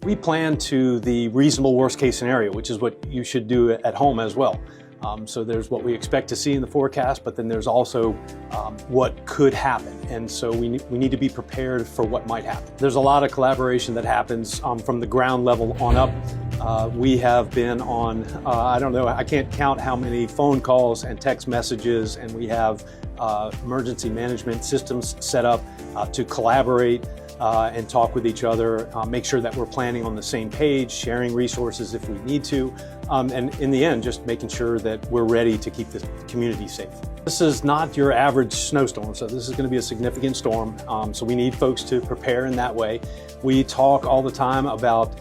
We plan to the reasonable worst case scenario, which is what you should do at home as well. So there's what we expect to see in the forecast, but then there's also what could happen. And so we need to be prepared for what might happen. There's a lot of collaboration that happens from the ground level on up. We have been on, I don't know, I can't count how many phone calls and text messages, and we have emergency management systems set up to collaborate and talk with each other, make sure that we're planning on the same page, sharing resources if we need to, and in the end, just making sure that we're ready to keep the community safe. This is not your average snowstorm, so this is going to be a significant storm, so we need folks to prepare in that way. We talk all the time about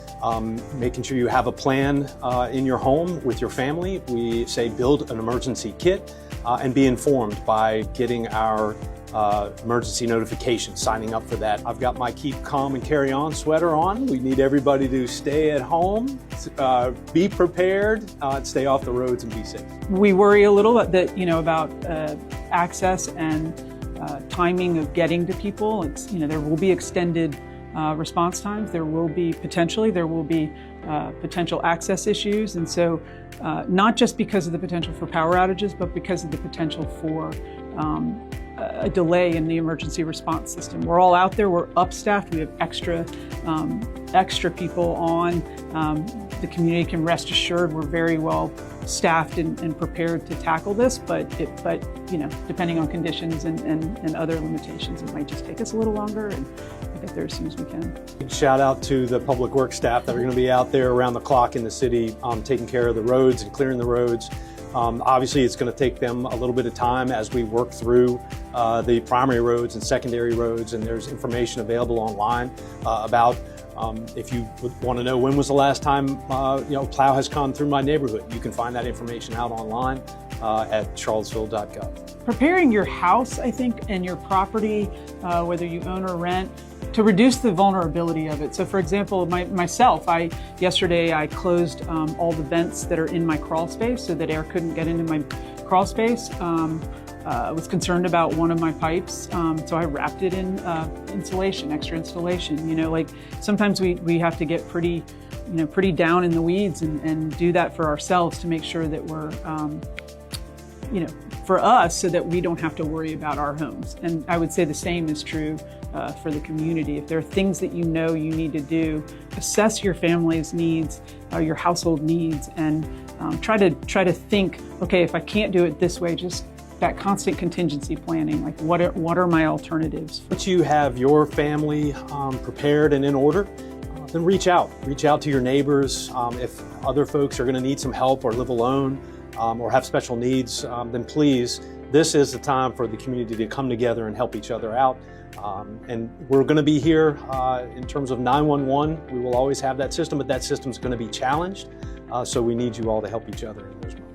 making sure you have a plan in your home with your family. We say build an emergency kit and be informed by getting our emergency notification, signing up for that. I've got my Keep Calm and Carry On sweater on. We need everybody to stay at home, be prepared, stay off the roads and be safe. We worry a little that, about access and timing of getting to people. There will be extended response times. There will be potential access issues. And so not just because of the potential for power outages, but because of the potential for a delay in the emergency response system. We're all out there, we're upstaffed, we have extra people on. The community can rest assured we're very well staffed and prepared to tackle this, but depending on conditions and other limitations, it might just take us a little longer, and we'll get there as soon as we can. Shout out to the public works staff that are going to be out there around the clock in the city, taking care of the roads and clearing the roads. Obviously, it's going to take them a little bit of time as we work through the primary roads and secondary roads, and there's information available online about if you want to know when was the last time plow has come through my neighborhood. You can find that information out online at charlottesville.gov. Preparing your house, I think, and your property, whether you own or rent, to reduce the vulnerability of it. So for example, myself, yesterday I closed all the vents that are in my crawl space so that air couldn't get into my crawl space. I was concerned about one of my pipes, so I wrapped it in insulation, extra insulation. Sometimes we have to get pretty down in the weeds and do that for ourselves to make sure that we're, for us, so that we don't have to worry about our homes. And I would say the same is true for the community. If there are things that you need to do, assess your family's needs, your household needs, and try to think, okay, if I can't do it this way, just that constant contingency planning, like what are my alternatives? Once you have your family prepared and in order, then reach out to your neighbors. If other folks are going to need some help or live alone or have special needs, then please, this is the time for the community to come together and help each other out. And we're going to be here in terms of 911. We will always have that system, but that system is going to be challenged. So we need you all to help each other in those moments.